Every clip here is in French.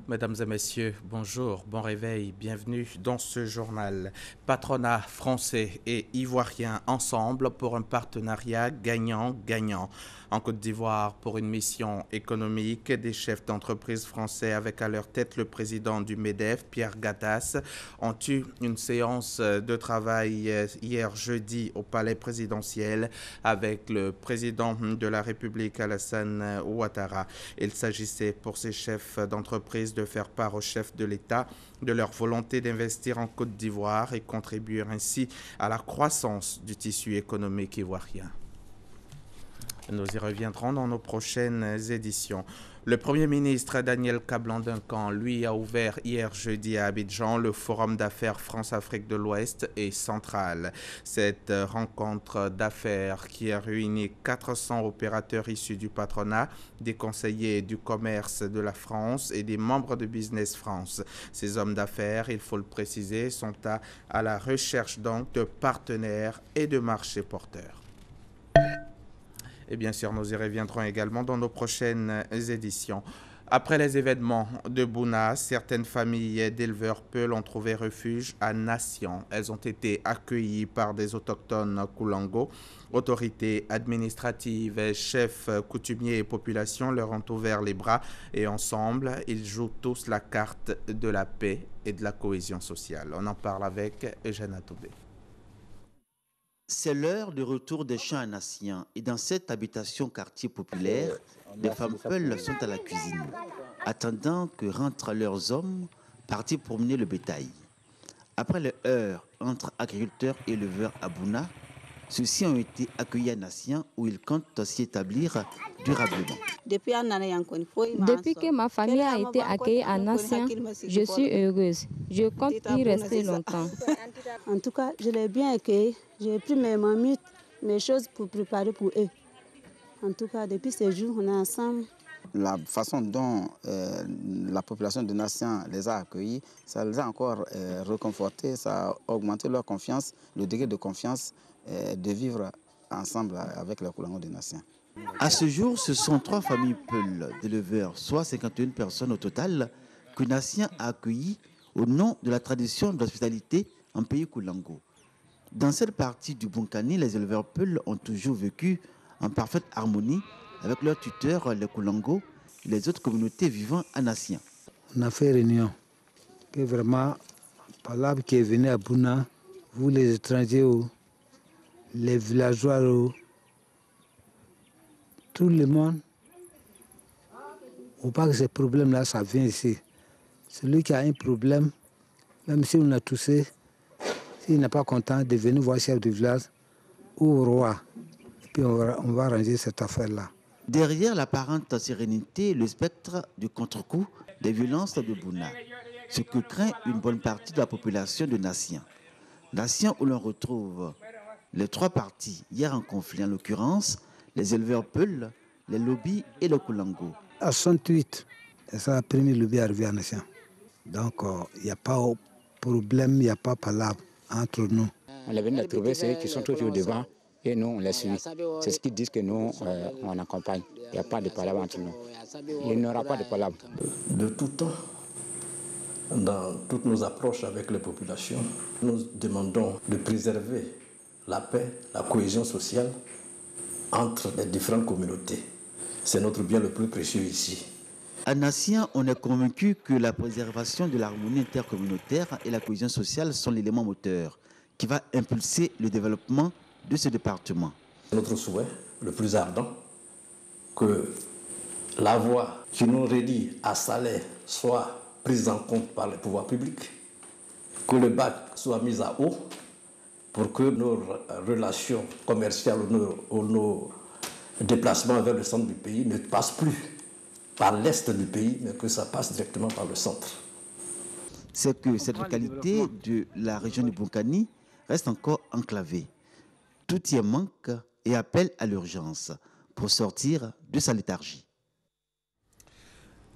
Mesdames et messieurs, bonjour, bon réveil, bienvenue dans ce journal. Patronat français et ivoirien ensemble pour un partenariat gagnant-gagnant. En Côte d'Ivoire, pour une mission économique, des chefs d'entreprise français avec à leur tête le président du MEDEF, Pierre Gattaz, ont eu une séance de travail hier jeudi au palais présidentiel avec le président de la République, Alassane Ouattara. Il s'agissait pour ces chefs d'entreprise de faire part aux chefs de l'État de leur volonté d'investir en Côte d'Ivoire et contribuer ainsi à la croissance du tissu économique ivoirien. Nous y reviendrons dans nos prochaines éditions. Le Premier ministre Daniel Kablan-Duncan, lui, a ouvert hier jeudi à Abidjan le Forum d'affaires France-Afrique de l'Ouest et centrale. Cette rencontre d'affaires qui a réuni 400 opérateurs issus du patronat, des conseillers du commerce de la France et des membres de Business France. Ces hommes d'affaires, il faut le préciser, sont à la recherche donc de partenaires et de marchés porteurs. Et bien sûr, nous y reviendrons également dans nos prochaines éditions. Après les événements de Bouna, certaines familles d'éleveurs Peul ont trouvé refuge à Nation. Elles ont été accueillies par des autochtones Koulango. Autorités administratives, chefs coutumiers et population leur ont ouvert les bras et ensemble, ils jouent tous la carte de la paix et de la cohésion sociale. On en parle avec Eugène Atoubé. C'est l'heure de retour des champs à Nation et dans cette habitation quartier populaire, les femmes Peul sont à la cuisine, attendant que rentrent leurs hommes partis promener le bétail. Après les heures entre agriculteurs et éleveurs à Bouna, ceux-ci ont été accueillis à Nation où ils comptent s'y établir durablement. Depuis que ma famille a été accueillie à Nation, je suis heureuse. Je compte y rester longtemps. En tout cas, je l'ai bien accueilli. J'ai pris mes marmites, mes choses pour préparer pour eux. En tout cas, depuis ce jour, on est ensemble. La façon dont la population de Nation les a accueillis, ça les a encore reconfortés, ça a augmenté leur confiance, le degré de confiance de vivre ensemble avec les Koulango de Nation. À ce jour, ce sont 3 familles Peul d'éleveurs, soit 51 personnes au total, que Nation a accueillies au nom de la tradition de l'hospitalité en pays Koulango. Dans cette partie du Bunkani, les éleveurs Peul ont toujours vécu en parfaite harmonie avec leurs tuteurs, les Koulango, et les autres communautés vivant à Nation. On a fait réunion, que vraiment, par là qui est venu à Bouna, vous les étrangers, les villageois, tout le monde, on pas que ces problèmes-là, ça vient ici. Celui qui a un problème, même si on a toussé, s'il n'est pas content de venir voir le chef du village ou au roi, et puis on va arranger cette affaire-là. Derrière l'apparente sérénité, le spectre du contre-coup des violences de Bouna, ce que craint une bonne partie de la population de Nation. Nation où l'on retrouve les 3 parties hier en conflit, en l'occurrence les éleveurs Peul, les lobbies et le Koulango. À 68, c'est le premier lobby arrivé à Nation. Donc il n'y a pas de problème, il n'y a pas de palabre entre nous. On est venu trouver ceux qui sont toujours devant et nous on les suit. C'est ce qu'ils disent que nous on accompagne. Il n'y a pas de palabre entre nous. Il n'y aura pas de palabre. De tout temps, dans toutes nos approches avec les populations, nous demandons de préserver la paix, la cohésion sociale entre les différentes communautés. C'est notre bien le plus précieux ici. À Nation, on est convaincu que la préservation de l'harmonie intercommunautaire et la cohésion sociale sont l'élément moteur qui va impulser le développement de ce département. C'est notre souhait le plus ardent que la voie qui nous relie à Salé soit prise en compte par les pouvoirs publics, que le bac soit mis à haut pour que nos relations commerciales ou nos déplacements vers le centre du pays ne passent plus par l'est du pays, mais que ça passe directement par le centre. C'est que cette localité de la région du Bunkani reste encore enclavée. Tout y manque et appelle à l'urgence pour sortir de sa léthargie.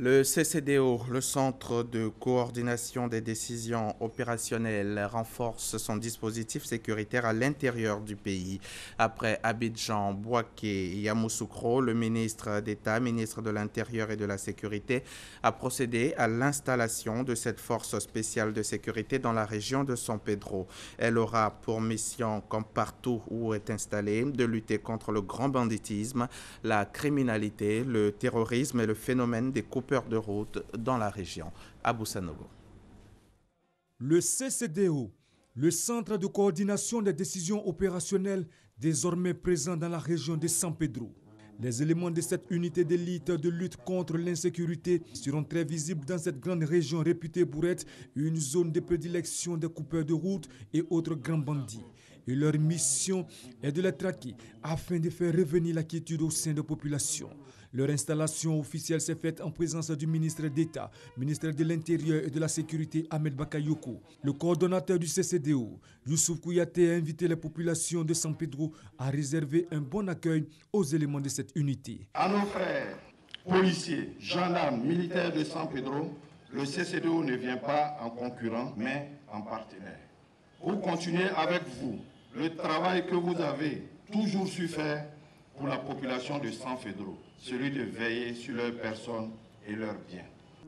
Le CCDO, le Centre de coordination des décisions opérationnelles, renforce son dispositif sécuritaire à l'intérieur du pays. Après Abidjan, Bouaké et Yamoussoukro, le ministre d'État, ministre de l'Intérieur et de la Sécurité, a procédé à l'installation de cette force spéciale de sécurité dans la région de San Pedro. Elle aura pour mission, comme partout où est installée, de lutter contre le grand banditisme, la criminalité, le terrorisme et le phénomène des coupures de route dans la région. Abou Sanogo. Le CCDO, le Centre de coordination des décisions opérationnelles, désormais présent dans la région de San Pedro. Les éléments de cette unité d'élite de lutte contre l'insécurité seront très visibles dans cette grande région réputée pour être une zone de prédilection des coupeurs de route et autres grands bandits. Et leur mission est de les traquer afin de faire revenir la quiétude au sein de la population. Leur installation officielle s'est faite en présence du ministre d'État, ministre de l'Intérieur et de la Sécurité Ahmed Bakayoko. Le coordonnateur du CCDO, Youssouf Kouyaté, a invité les populations de San Pedro à réserver un bon accueil aux éléments de cette unité. À nos frères, policiers, gendarmes, militaires de San Pedro, le CCDO ne vient pas en concurrent, mais en partenaire. Pour continuer avec vous le travail que vous avez toujours su faire pour la population de San Pedro, celui de veiller sur leurs personnes et leurs biens.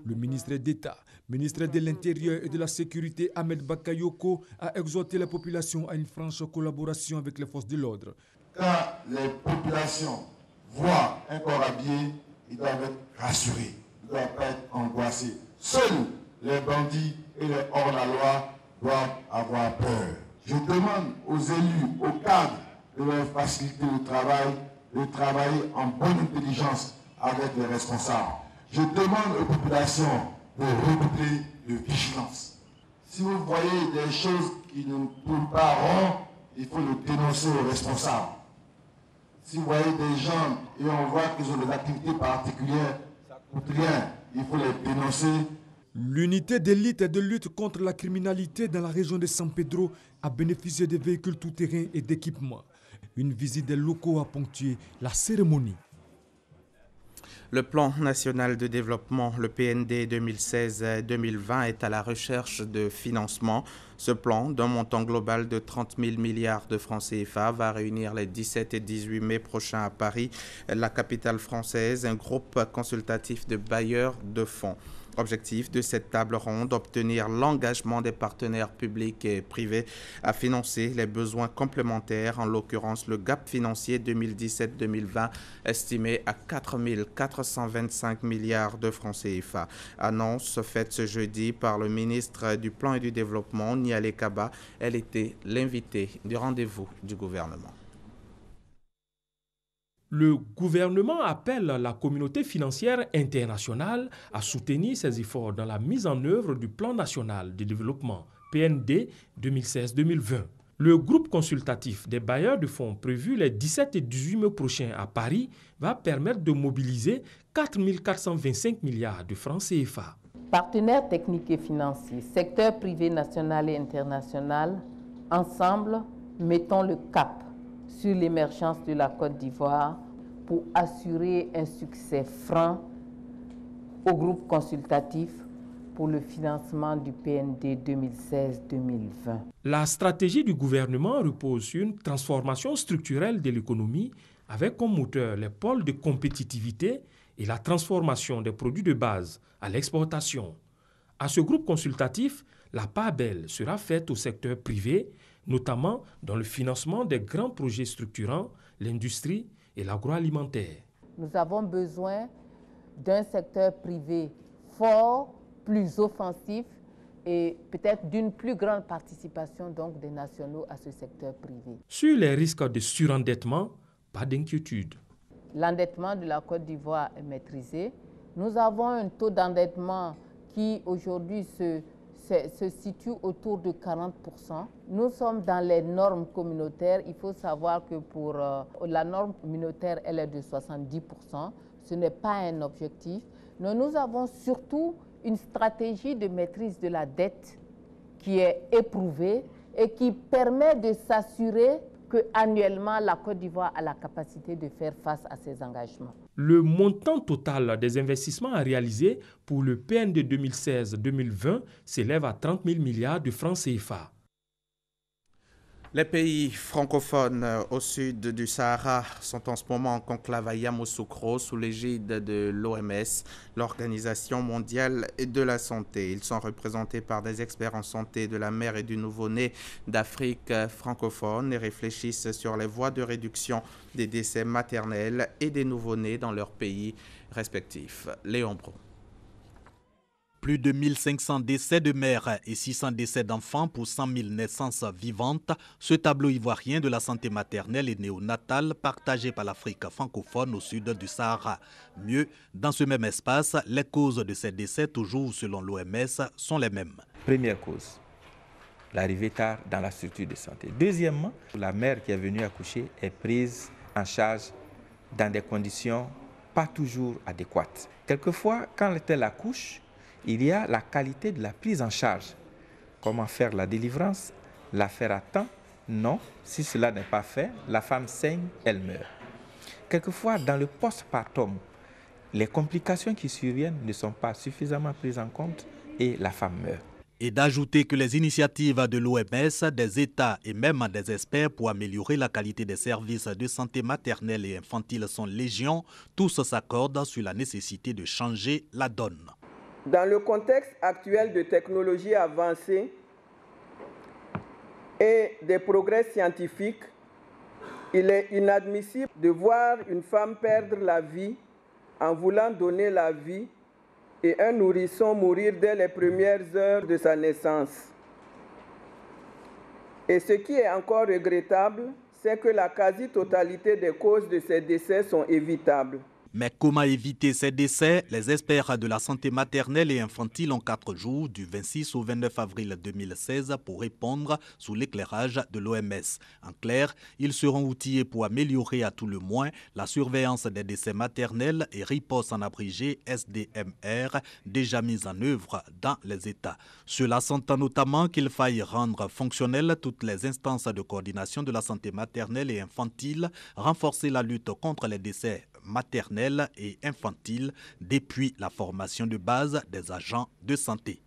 Le ministre d'État, ministre de l'Intérieur et de la Sécurité Ahmed Bakayoko a exhorté la population à une franche collaboration avec les forces de l'ordre. Quand les populations voient un corps habillé, ils doivent être rassurés, ils ne doivent pas être angoissés. Seuls les bandits et les hors-la-loi doivent avoir peur. Je demande aux élus, aux cadres, de leur faciliter le travail, de travailler en bonne intelligence avec les responsables. Je demande aux populations de redoubler de vigilance. Si vous voyez des choses qui ne tournent pas rond, il faut le dénoncer aux responsables. Si vous voyez des gens et on voit qu'ils ont des activités particulières, ça ne coûte rien, il faut les dénoncer. L'unité d'élite de lutte contre la criminalité dans la région de San Pedro a bénéficié de véhicules tout-terrain et d'équipements. Une visite des locaux a ponctué la cérémonie. Le plan national de développement, le PND 2016-2020, est à la recherche de financement. Ce plan, d'un montant global de 30 000 milliards de francs CFA, va réunir les 17 et 18 mai prochains à Paris, la capitale française, un groupe consultatif de bailleurs de fonds. Objectif de cette table ronde, obtenir l'engagement des partenaires publics et privés à financer les besoins complémentaires, en l'occurrence le gap financier 2017-2020 estimé à 4 425 milliards de francs CFA. Annonce faite ce jeudi par le ministre du Plan et du Développement, Nialé Kaba. Elle était l'invitée du rendez-vous du gouvernement. Le gouvernement appelle la communauté financière internationale à soutenir ses efforts dans la mise en œuvre du Plan national de développement PND 2016-2020. Le groupe consultatif des bailleurs de fonds prévu les 17 et 18 mai prochains à Paris va permettre de mobiliser 4 425 milliards de francs CFA. Partenaires techniques et financiers, secteur privé national et international, ensemble, mettons le cap sur l'émergence de la Côte d'Ivoire pour assurer un succès franc au groupe consultatif pour le financement du PND 2016-2020. La stratégie du gouvernement repose sur une transformation structurelle de l'économie avec comme moteur les pôles de compétitivité et la transformation des produits de base à l'exportation. À ce groupe consultatif, la part belle sera faite au secteur privé, notamment dans le financement des grands projets structurants, l'industrie et l'agroalimentaire. Nous avons besoin d'un secteur privé fort, plus offensif et peut-être d'une plus grande participation donc des nationaux à ce secteur privé. Sur les risques de surendettement, pas d'inquiétude. L'endettement de la Côte d'Ivoire est maîtrisé. Nous avons un taux d'endettement qui aujourd'hui se situe autour de 40%. Nous sommes dans les normes communautaires. Il faut savoir que pour la norme communautaire, elle est de 70%. Ce n'est pas un objectif. Mais nous avons surtout une stratégie de maîtrise de la dette qui est éprouvée et qui permet de s'assurer qu'annuellement, la Côte d'Ivoire a la capacité de faire face à ces engagements. Le montant total des investissements à réaliser pour le PND 2016-2020 s'élève à 30 000 milliards de francs CFA. Les pays francophones au sud du Sahara sont en ce moment en conclave à Yamoussoukro sous l'égide de l'OMS, l'Organisation mondiale de la santé. Ils sont représentés par des experts en santé de la mère et du nouveau-né d'Afrique francophone et réfléchissent sur les voies de réduction des décès maternels et des nouveau-nés dans leurs pays respectifs. Léon Bro. Plus de 1500 décès de mères et 600 décès d'enfants pour 100 000 naissances vivantes. Ce tableau ivoirien de la santé maternelle et néonatale partagé par l'Afrique francophone au sud du Sahara. Mieux, dans ce même espace, les causes de ces décès, toujours selon l'OMS, sont les mêmes. Première cause, l'arrivée tard dans la structure de santé. Deuxièmement, la mère qui est venue accoucher est prise en charge dans des conditions pas toujours adéquates. Quelquefois, quand elle accouche, il y a la qualité de la prise en charge. Comment faire la délivrance? La faire à temps? Non. Si cela n'est pas fait, la femme saigne, elle meurt. Quelquefois, dans le postpartum, les complications qui surviennent ne sont pas suffisamment prises en compte et la femme meurt. Et d'ajouter que les initiatives de l'OMS, des États et même des experts pour améliorer la qualité des services de santé maternelle et infantile sont légion, tous s'accordent sur la nécessité de changer la donne. Dans le contexte actuel de technologies avancées et des progrès scientifiques, il est inadmissible de voir une femme perdre la vie en voulant donner la vie et un nourrisson mourir dès les premières heures de sa naissance. Et ce qui est encore regrettable, c'est que la quasi-totalité des causes de ces décès sont évitables. Mais comment éviter ces décès? Les experts de la santé maternelle et infantile ont 4 jours, du 26 au 29 avril 2016, pour répondre sous l'éclairage de l'OMS. En clair, ils seront outillés pour améliorer à tout le moins la surveillance des décès maternels et riposte en abrégé SDMR déjà mise en œuvre dans les États. Cela s'entend notamment qu'il faille rendre fonctionnelles toutes les instances de coordination de la santé maternelle et infantile, renforcer la lutte contre les décès maternelle et infantile depuis la formation de base des agents de santé.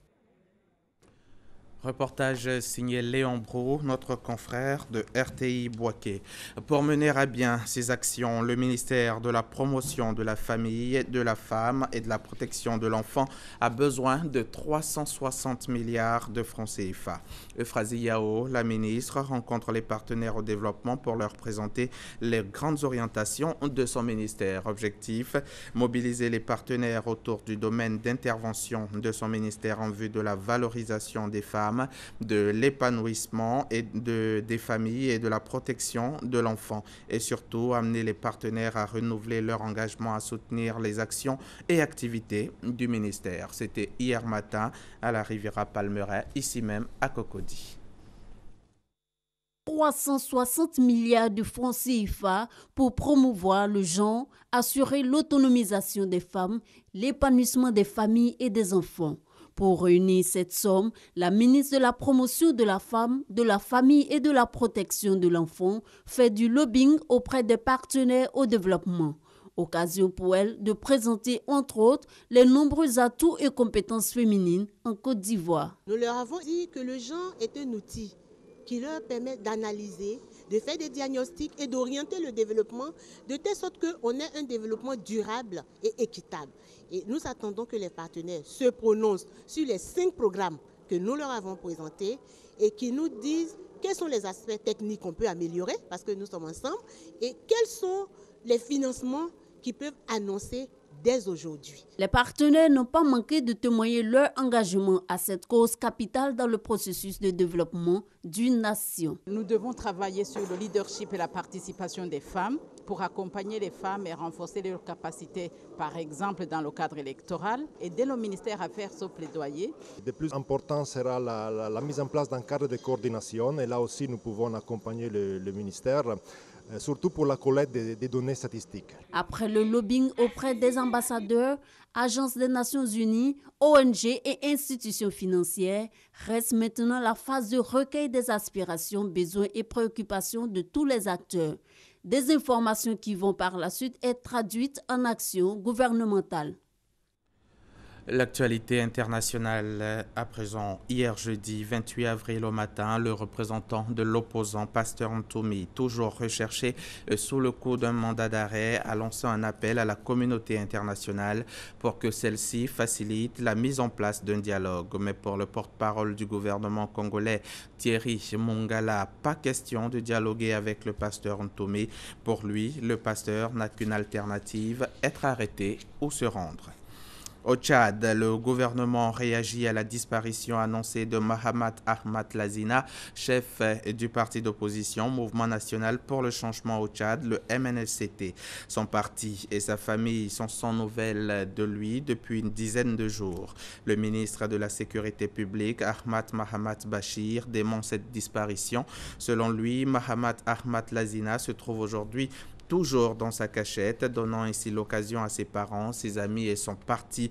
Reportage signé Léon Bro, notre confrère de RTI Boaké. Pour mener à bien ces actions, le ministère de la Promotion de la Famille, de la Femme et de la Protection de l'Enfant a besoin de 360 milliards de francs CFA. Euphrasie Yao, la ministre, rencontre les partenaires au développement pour leur présenter les grandes orientations de son ministère. Objectif, mobiliser les partenaires autour du domaine d'intervention de son ministère en vue de la valorisation des femmes, de l'épanouissement des familles et de la protection de l'enfant, et surtout amener les partenaires à renouveler leur engagement à soutenir les actions et activités du ministère. C'était hier matin à la Riviera Palmeraie, ici même à Cocody. 360 milliards de francs CFA pour promouvoir le genre, assurer l'autonomisation des femmes, l'épanouissement des familles et des enfants. Pour réunir cette somme, la ministre de la Promotion de la Femme, de la Famille et de la Protection de l'Enfant fait du lobbying auprès des partenaires au développement. Occasion pour elle de présenter, entre autres, les nombreux atouts et compétences féminines en Côte d'Ivoire. Nous leur avons dit que le genre est un outil qui leur permet d'analyser, de faire des diagnostics et d'orienter le développement de telle sorte qu'on ait un développement durable et équitable. Et nous attendons que les partenaires se prononcent sur les 5 programmes que nous leur avons présentés et qui nous disent quels sont les aspects techniques qu'on peut améliorer parce que nous sommes ensemble et quels sont les financements qui peuvent annoncer dès aujourd'hui. Les partenaires n'ont pas manqué de témoigner leur engagement à cette cause capitale dans le processus de développement d'une nation. Nous devons travailler sur le leadership et la participation des femmes pour accompagner les femmes et renforcer leurs capacités, par exemple dans le cadre électoral. Aider le ministère à faire ce plaidoyer. De plus important sera la mise en place d'un cadre de coordination et là aussi nous pouvons accompagner le ministère, surtout pour la collecte des données statistiques. Après le lobbying auprès des ambassadeurs, agences des Nations Unies, ONG et institutions financières, reste maintenant la phase de recueil des aspirations, besoins et préoccupations de tous les acteurs. Des informations qui vont par la suite être traduites en actions gouvernementales. L'actualité internationale à présent. Hier jeudi 28 avril au matin, le représentant de l'opposant Pasteur Ntoumi, toujours recherché sous le coup d'un mandat d'arrêt, a lancé un appel à la communauté internationale pour que celle-ci facilite la mise en place d'un dialogue. Mais pour le porte-parole du gouvernement congolais, Thierry Mongala, pas question de dialoguer avec le Pasteur Ntoumi. Pour lui, le pasteur n'a qu'une alternative, être arrêté ou se rendre. Au Tchad, le gouvernement réagit à la disparition annoncée de Mahamat Ahmad Lazina, chef du parti d'opposition Mouvement National pour le Changement au Tchad, le MNSCT. Son parti et sa famille sont sans nouvelles de lui depuis une dizaine de jours. Le ministre de la Sécurité publique, Ahmad Mahamat Bachir, dément cette disparition. Selon lui, Mahamat Ahmad Lazina se trouve aujourd'hui toujours dans sa cachette, donnant ainsi l'occasion à ses parents, ses amis et son parti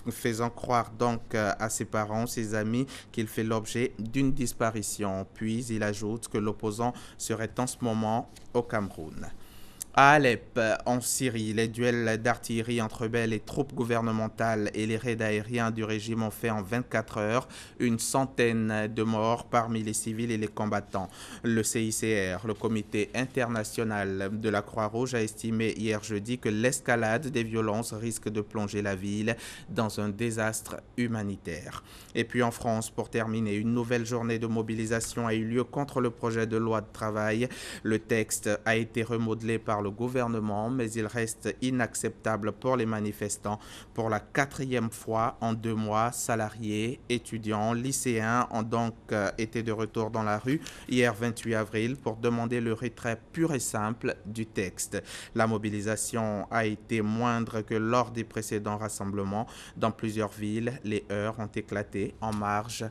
faisant croire donc à ses parents, ses amis, qu'il fait l'objet d'une disparition. Puis il ajoute que l'opposant serait en ce moment au Cameroun. À Alep, en Syrie, les duels d'artillerie entre rebelles et troupes gouvernementales et les raids aériens du régime ont fait en 24 heures une centaine de morts parmi les civils et les combattants. Le CICR, le Comité international de la Croix-Rouge, a estimé hier jeudi que l'escalade des violences risque de plonger la ville dans un désastre humanitaire. Et puis en France, pour terminer, une nouvelle journée de mobilisation a eu lieu contre le projet de loi de travail. Le texte a été remodelé par le gouvernement, mais il reste inacceptable pour les manifestants. Pour la 4e fois en 2 mois, salariés, étudiants, lycéens ont donc été de retour dans la rue hier 28 avril pour demander le retrait pur et simple du texte. La mobilisation a été moindre que lors des précédents rassemblements. Dans plusieurs villes, les heurts ont éclaté en marge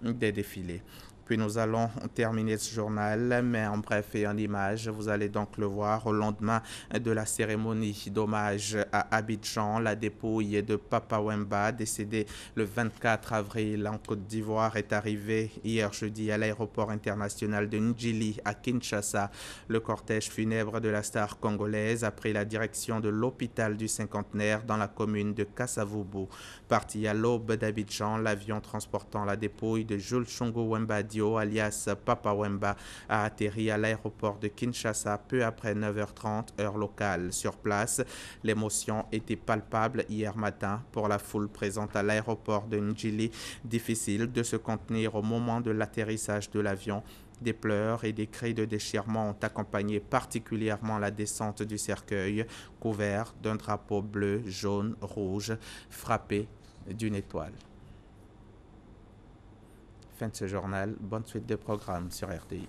des défilés. Puis nous allons terminer ce journal, mais en bref et en images, vous allez donc le voir au lendemain de la cérémonie d'hommage à Abidjan. La dépouille de Papa Wemba, décédé le 24 avril en Côte d'Ivoire, est arrivée hier jeudi à l'aéroport international de Ndjili à Kinshasa. Le cortège funèbre de la star congolaise a pris la direction de l'hôpital du Cinquantenaire dans la commune de Kassavubu. Parti à l'aube d'Abidjan, l'avion transportant la dépouille de Jules Chongo Wemba alias Papa Wemba a atterri à l'aéroport de Kinshasa peu après 9h30 heure locale. Sur place, l'émotion était palpable hier matin pour la foule présente à l'aéroport de Ndjili. Difficile de se contenir au moment de l'atterrissage de l'avion. Des pleurs et des cris de déchirement ont accompagné particulièrement la descente du cercueil, couvert d'un drapeau bleu, jaune, rouge, frappé d'une étoile. Fin de ce journal, bonne suite de programmes sur RTI.